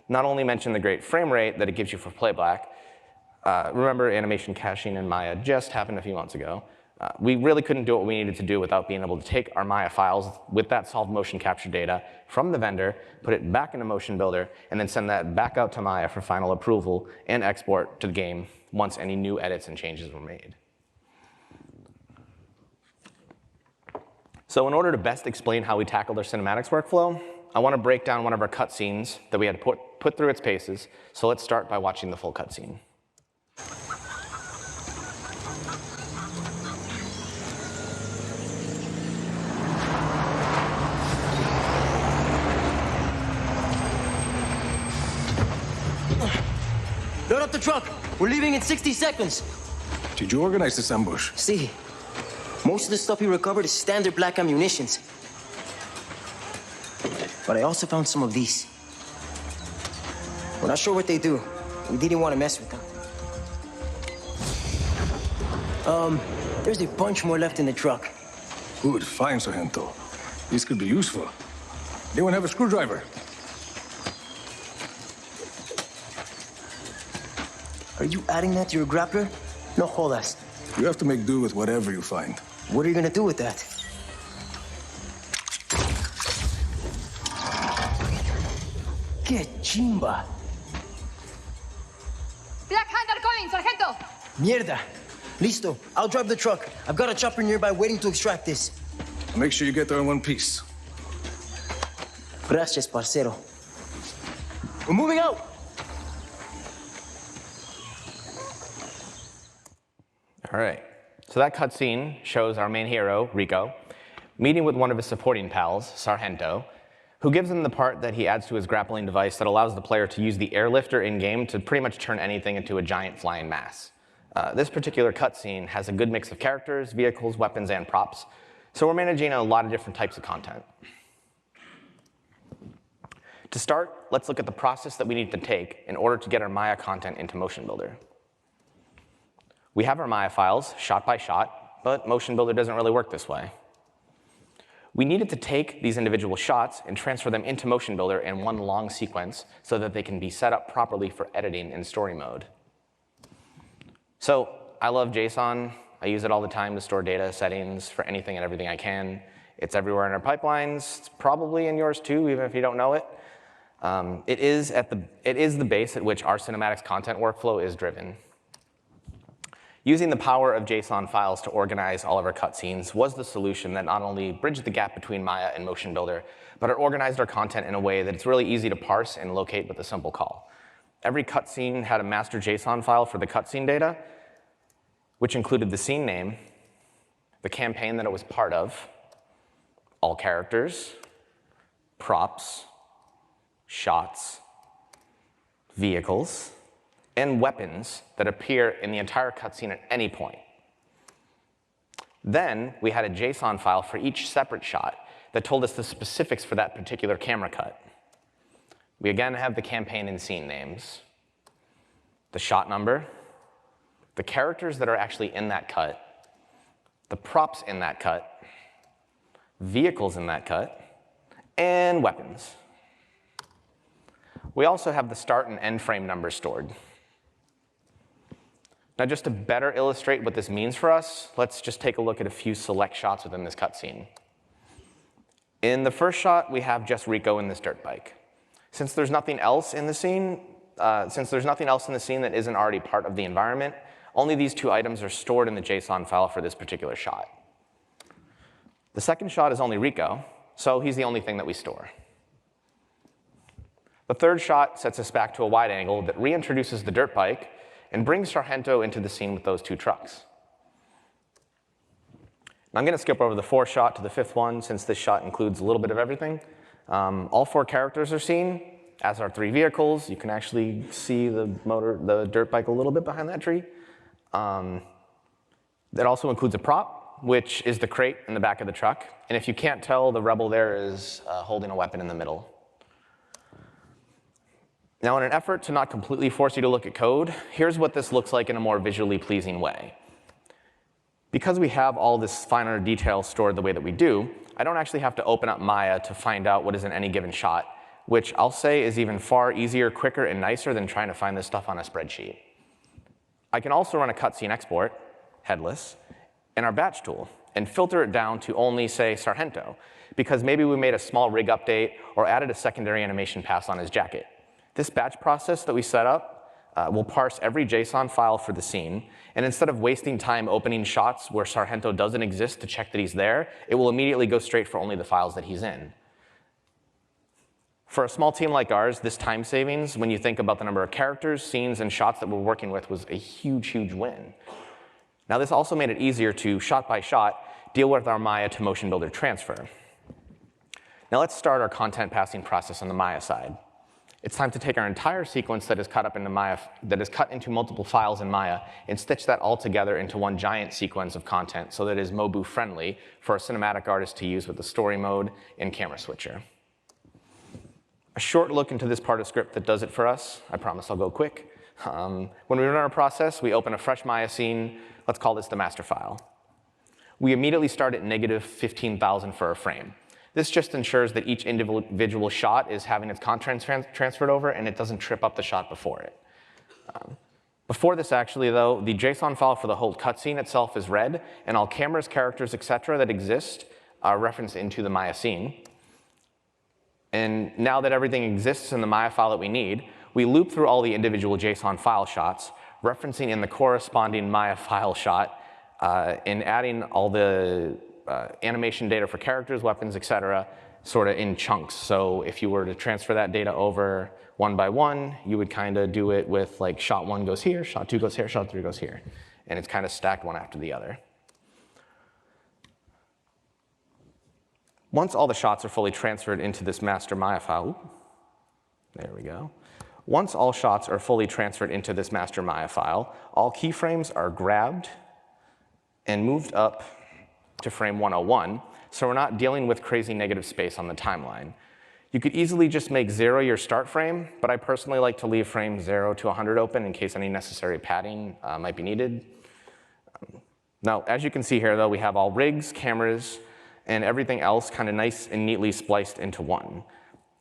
not only mention the great frame rate that it gives you for playback, remember animation caching in Maya just happened a few months ago. We really couldn't do what we needed to do without being able to take our Maya files with that solved motion capture data from the vendor, put it back into MotionBuilder, and then send that back out to Maya for final approval and export to the game once any new edits and changes were made. So in order to best explain how we tackled our cinematics workflow, I want to break down one of our cutscenes that we had to put through its paces. So let's start by watching the full cutscene. Load up the truck. We're leaving in 60 seconds. Did you organize this ambush? See, most of the stuff we recovered is standard black ammunitions. But I also found some of these. We're not sure what they do. We didn't want to mess with them. There's a bunch more left in the truck. Good, fine, Sargento. These could be useful. Anyone have a screwdriver? Are you adding that to your grappler? No jodas. You have to make do with whatever you find. What are you gonna do with that? Que chimba. Black Hunter calling, Sargento! Mierda. Listo. I'll drive the truck. I've got a chopper nearby waiting to extract this. Make sure you get there in one piece. Gracias, parcero. We're moving out. All right, so that cutscene shows our main hero, Rico, meeting with one of his supporting pals, Sargento, who gives him the part that he adds to his grappling device that allows the player to use the airlifter in-game to pretty much turn anything into a giant flying mass. This particular cutscene has a good mix of characters, vehicles, weapons, and props, so we're managing a lot of different types of content. To start, let's look at the process that we need to take in order to get our Maya content into MotionBuilder. We have our Maya files, shot by shot, but MotionBuilder doesn't really work this way. We needed to take these individual shots and transfer them into MotionBuilder in one long sequence so that they can be set up properly for editing in story mode. So I love JSON. I use it all the time to store data settings for anything and everything I can. It's everywhere in our pipelines. It's probably in yours too, even if you don't know it. It is the base at which our cinematics content workflow is driven. Using the power of JSON files to organize all of our cutscenes was the solution that not only bridged the gap between Maya and MotionBuilder, but it organized our content in a way that it's really easy to parse and locate with a simple call. Every cutscene had a master JSON file for the cutscene data, which included the scene name, the campaign that it was part of, all characters, props, shots, vehicles, and weapons that appear in the entire cutscene at any point. Then we had a JSON file for each separate shot that told us the specifics for that particular camera cut. We again have the campaign and scene names, the shot number, the characters that are actually in that cut, the props in that cut, vehicles in that cut, and weapons. We also have the start and end frame numbers stored. Now, just to better illustrate what this means for us, let's just take a look at a few select shots within this cutscene. In the first shot, we have just Rico in this dirt bike. Since there's nothing else in the scene, that isn't already part of the environment, only these two items are stored in the JSON file for this particular shot. The second shot is only Rico, so he's the only thing that we store. The third shot sets us back to a wide angle that reintroduces the dirt bike and brings Sargento into the scene with those two trucks. Now I'm going to skip over the fourth shot to the fifth one, since this shot includes a little bit of everything. All four characters are seen, as are three vehicles. You can actually see the dirt bike a little bit behind that tree. That also includes a prop, which is the crate in the back of the truck. And if you can't tell, the rebel there is holding a weapon in the middle. Now, in an effort to not completely force you to look at code, here's what this looks like in a more visually pleasing way. Because we have all this finer detail stored the way that we do, I don't actually have to open up Maya to find out what is in any given shot, which I'll say is even far easier, quicker, and nicer than trying to find this stuff on a spreadsheet. I can also run a cutscene export, headless, in our batch tool, and filter it down to only, say, Sargento, because maybe we made a small rig update or added a secondary animation pass on his jacket. This batch process that we set up will parse every JSON file for the scene, and instead of wasting time opening shots where Sargento doesn't exist to check that he's there, it will immediately go straight for only the files that he's in. For a small team like ours, this time savings, when you think about the number of characters, scenes, and shots that we're working with, was a huge, huge win. Now, this also made it easier to, shot by shot, deal with our Maya to MotionBuilder transfer. Now let's start our content passing process on the Maya side. It's time to take our entire sequence that is cut up into Maya, that is cut into multiple files in Maya, and stitch that all together into one giant sequence of content so that it is Mobu friendly for a cinematic artist to use with the story mode and camera switcher. A short look into this part of script that does it for us. I promise I'll go quick. When we run our process, we open a fresh Maya scene. Let's call this the master file. We immediately start at negative 15,000 for a frame. This just ensures that each individual shot is having its content transferred over and it doesn't trip up the shot before it. Before this, actually, though, the JSON file for the whole cutscene itself is read, and all cameras, characters, etc. that exist are referenced into the Maya scene. And now that everything exists in the Maya file that we need, we loop through all the individual JSON file shots, referencing in the corresponding Maya file shot, and adding all the animation data for characters, weapons, etc., sort of in chunks. So if you were to transfer that data over one by one, you would kind of do it with like shot 1 goes here, shot 2 goes here, shot 3 goes here. And it's kind of stacked one after the other. Once all the shots are fully transferred into this master Maya file, there we go. Once all shots are fully transferred into this master Maya file, all keyframes are grabbed and moved up to frame 101, so we're not dealing with crazy negative space on the timeline. You could easily just make 0 your start frame, but I personally like to leave frames 0 to 100 open in case any necessary padding might be needed. Now, as you can see here, though, we have all rigs, cameras, and everything else kind of nice and neatly spliced into one.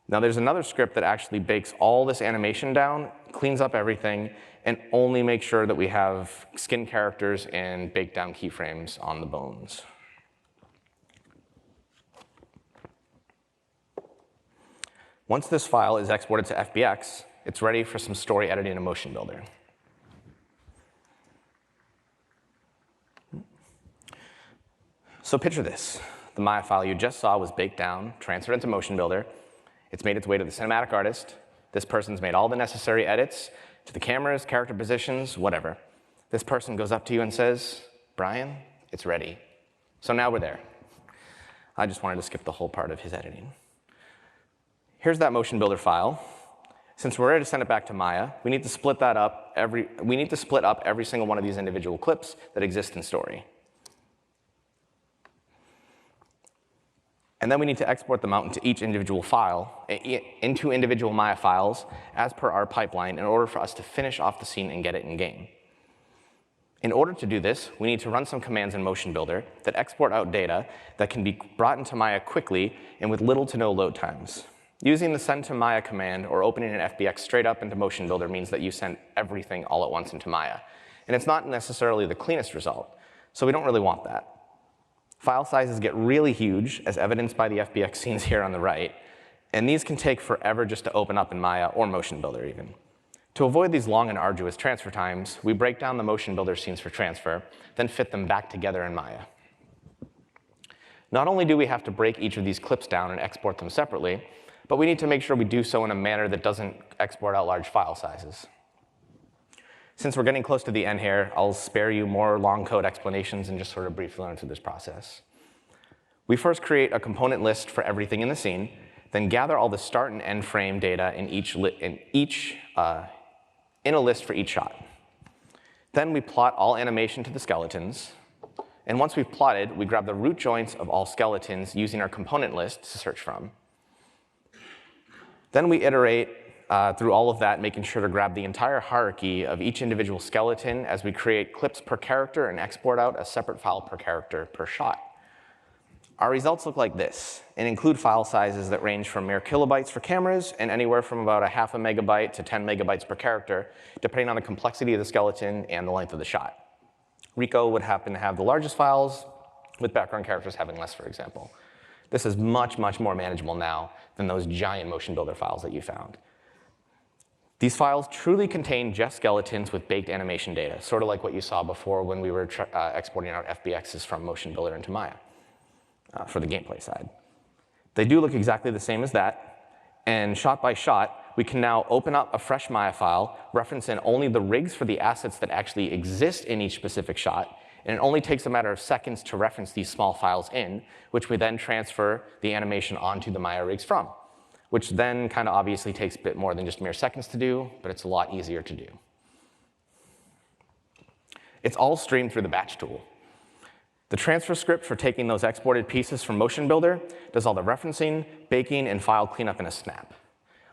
Now there's another script that actually bakes all this animation down, cleans up everything, and only makes sure that we have skin characters and baked down keyframes on the bones. Once this file is exported to FBX, it's ready for some story editing in MotionBuilder. So picture this. The Maya file you just saw was baked down, transferred into MotionBuilder. It's made its way to the cinematic artist. This person's made all the necessary edits to the cameras, character positions, whatever. This person goes up to you and says, Brian, it's ready. So now we're there. I just wanted to skip the whole part of his editing. Here's that MotionBuilder file. Since we're ready to send it back to Maya, we need to split up every single one of these individual clips that exist in Story. And then we need to export them out into each individual file, into individual Maya files, as per our pipeline, in order for us to finish off the scene and get it in game. In order to do this, we need to run some commands in MotionBuilder that export out data that can be brought into Maya quickly and with little to no load times. Using the send to Maya command or opening an FBX straight up into MotionBuilder means that you send everything all at once into Maya. And it's not necessarily the cleanest result, so we don't really want that. File sizes get really huge, as evidenced by the FBX scenes here on the right, and these can take forever just to open up in Maya or MotionBuilder even. To avoid these long and arduous transfer times, we break down the MotionBuilder scenes for transfer, then fit them back together in Maya. Not only do we have to break each of these clips down and export them separately, but we need to make sure we do so in a manner that doesn't export out large file sizes. Since we're getting close to the end here, I'll spare you more long code explanations and just sort of briefly run through this process. We first create a component list for everything in the scene, then gather all the start and end frame data in a list for each shot. Then we plot all animation to the skeletons, and once we've plotted, we grab the root joints of all skeletons using our component list to search from. Then we iterate through all of that, making sure to grab the entire hierarchy of each individual skeleton as we create clips per character and export out a separate file per character per shot. Our results look like this and include file sizes that range from mere kilobytes for cameras and anywhere from about 0.5 megabyte to 10 megabytes per character, depending on the complexity of the skeleton and the length of the shot. Rico would happen to have the largest files, with background characters having less, for example. This is much, much more manageable now than those giant MotionBuilder files that you found. These files truly contain just skeletons with baked animation data, sort of like what you saw before when we were exporting out FBXs from MotionBuilder into Maya for the gameplay side. They do look exactly the same as that, and shot by shot, we can now open up a fresh Maya file, reference in only the rigs for the assets that actually exist in each specific shot, and it only takes a matter of seconds to reference these small files in, which we then transfer the animation onto the Maya rigs from, which then kind of obviously takes a bit more than just mere seconds to do, but it's a lot easier to do. It's all streamed through the batch tool. The transfer script for taking those exported pieces from MotionBuilder does all the referencing, baking, and file cleanup in a snap.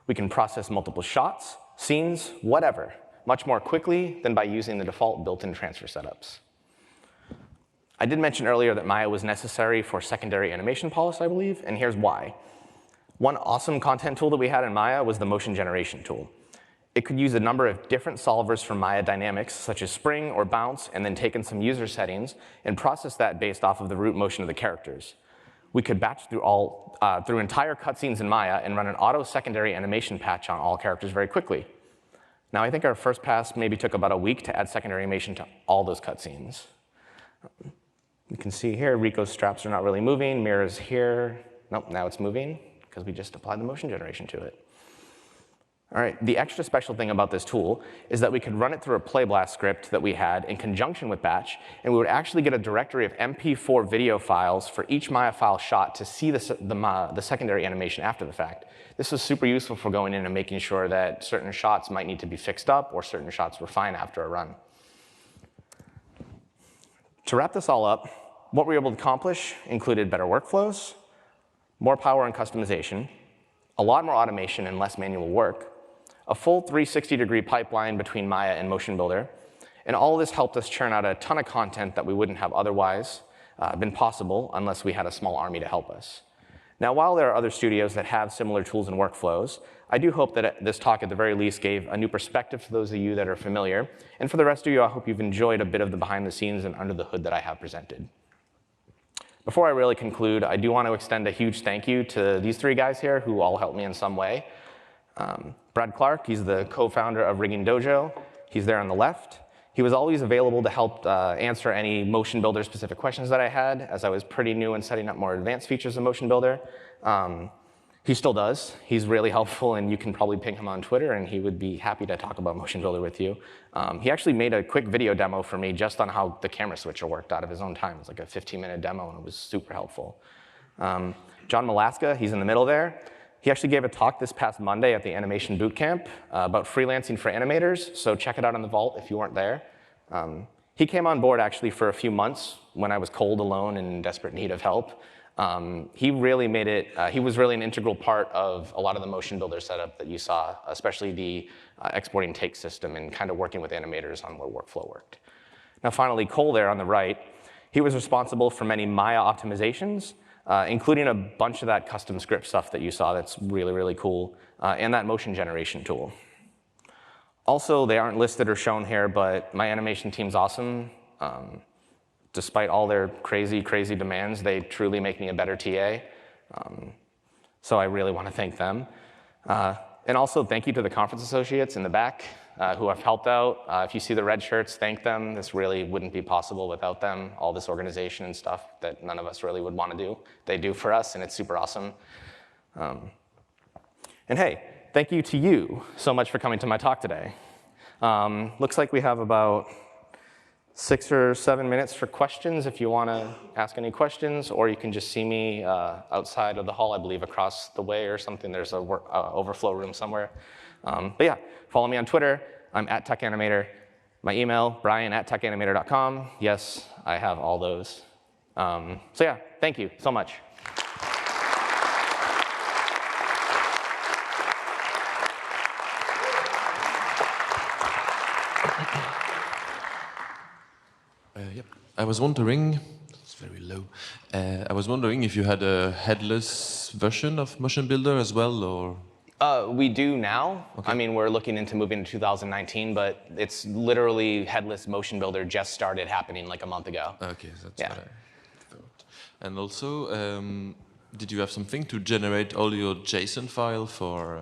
We can process multiple shots, scenes, whatever, much more quickly than by using the default built-in transfer setups. I did mention earlier that Maya was necessary for secondary animation polish, I believe, and here's why. One awesome content tool that we had in Maya was the motion generation tool. It could use a number of different solvers from Maya dynamics, such as spring or bounce, and then take in some user settings and process that based off of the root motion of the characters. We could batch through entire cutscenes in Maya and run an auto secondary animation patch on all characters very quickly. Now, I think our first pass maybe took about a week to add secondary animation to all those cutscenes. You can see here, Rico's straps are not really moving. Mira's here. Nope, now it's moving because we just applied the motion generation to it. All right, the extra special thing about this tool is that we could run it through a playblast script that we had in conjunction with batch, and we would actually get a directory of MP4 video files for each Maya file shot to see the secondary animation after the fact. This was super useful for going in and making sure that certain shots might need to be fixed up or certain shots were fine after a run. To wrap this all up, what we were able to accomplish included better workflows, more power and customization, a lot more automation and less manual work, a full 360-degree pipeline between Maya and MotionBuilder, and all of this helped us churn out a ton of content that we wouldn't have otherwise, been possible unless we had a small army to help us. Now, while there are other studios that have similar tools and workflows, I do hope that this talk at the very least gave a new perspective to those of you that are familiar. And for the rest of you, I hope you've enjoyed a bit of the behind the scenes and under the hood that I have presented. Before I really conclude, I do want to extend a huge thank you to these three guys here who all helped me in some way. Brad Clark, he's the co-founder of Rigging Dojo. He's there on the left. He was always available to help answer any MotionBuilder specific questions that I had, as I was pretty new in setting up more advanced features of MotionBuilder. He still does. He's really helpful, and you can probably ping him on Twitter, and he would be happy to talk about MotionBuilder with you. He actually made a quick video demo for me just on how the camera switcher worked out of his own time. It was like a 15-minute demo, and it was super helpful. John Malaska, he's in the middle there. He actually gave a talk this past Monday at the Animation Bootcamp about freelancing for animators, so check it out on the Vault if you weren't there. He came on board actually for a few months when I was cold, alone, and in desperate need of help. He really made it, he was really an integral part of a lot of the MotionBuilder setup that you saw, especially the exporting take system and kind of working with animators on what workflow worked. Now finally, Cole there on the right, he was responsible for many Maya optimizations, including a bunch of that custom script stuff that you saw that's really, really cool, and that motion generation tool. Also, they aren't listed or shown here, but my animation team's awesome. Despite all their crazy, crazy demands, they truly make me a better TA. So I really want to thank them. And also thank you to the conference associates in the back who have helped out. If you see the red shirts, thank them. This really wouldn't be possible without them. All this organization and stuff that none of us really would want to do, they do for us, and it's super awesome. And hey, thank you to you so much for coming to my talk today. Looks like we have about 6 or 7 minutes for questions if you want to ask any questions, or you can just see me outside of the hall, I believe across the way or something. There's an overflow room somewhere. But yeah, follow me on Twitter. I'm @TechAnimator. My email, brian@techanimator.com. Yes, I have all those. So yeah, thank you so much. Yep. I was wondering, it's very low. I was wondering if you had a headless version of MotionBuilder as well, or? We do now. Okay. I mean, we're looking into moving to 2019, but it's literally headless MotionBuilder just started happening like a month ago. Okay, that's Yeah. what I thought. And also, did you have something to generate all your JSON file for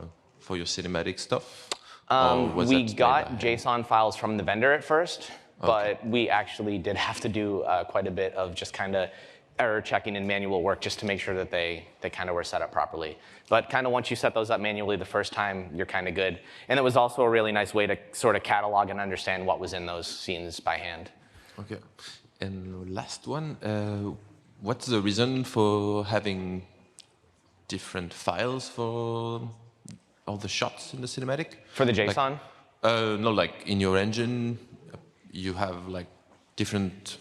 your cinematic stuff? We got JSON files from the vendor at first, but we actually did have to do quite a bit of just kind of error checking and manual work just to make sure that they kind of were set up properly. But kind of once you set those up manually the first time, you're kind of good. And it was also a really nice way to sort of catalog and understand what was in those scenes by hand. Okay. And last one, what's the reason for having different files for all the shots in the cinematic? For the JSON? No, like in your engine, you have like different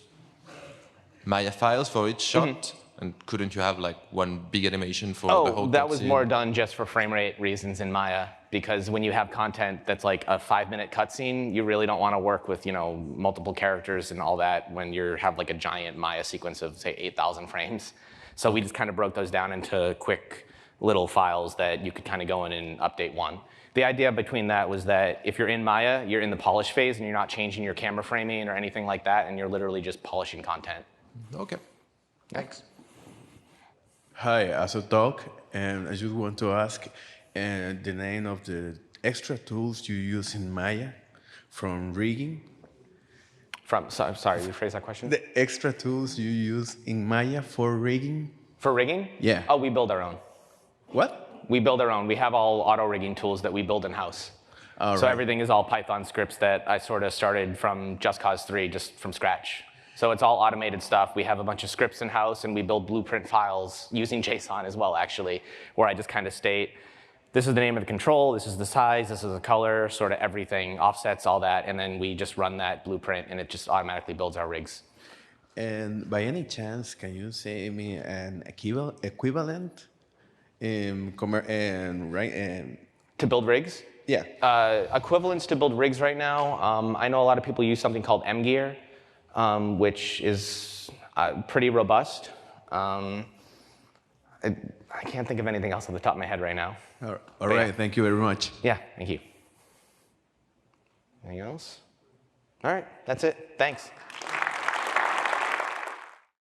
Maya files for each shot, and couldn't you have like one big animation for the whole that was cutscene? more done just for frame rate reasons in Maya, because when you have content that's like a 5-minute cutscene, you really don't want to work with, you know, multiple characters and all that when you have like a giant Maya sequence of say 8,000 frames. So we just kind of broke those down into quick little files that you could kind of go in and update one. The idea between that was that if you're in Maya, you're in the polish phase and you're not changing your camera framing or anything like that, and you're literally just polishing content. Okay, thanks. Hi, as a talk, and I just want to ask the name of the extra tools you use in Maya from rigging. Sorry, rephrase that question. The extra tools you use in Maya for rigging. For rigging? Yeah. Oh, we build our own. What? We build our own. We have all auto rigging tools that we build in-house. So everything is all Python scripts that I sort of started from Just Cause 3, just from scratch. So it's all automated stuff. We have a bunch of scripts in-house, and we build blueprint files using JSON as well, actually, where I just kind of state, this is the name of the control, this is the size, this is the color, sort of everything, offsets, all that, and then we just run that blueprint, and it just automatically builds our rigs. And by any chance, can you say me an equivalent To build rigs? Yeah. Equivalents to build rigs right now, I know a lot of people use something called MGear, which is, Pretty robust. I can't think of anything else off the top of my head right now. All right, thank you very much. Yeah, thank you. Anything else? All right, that's it. Thanks.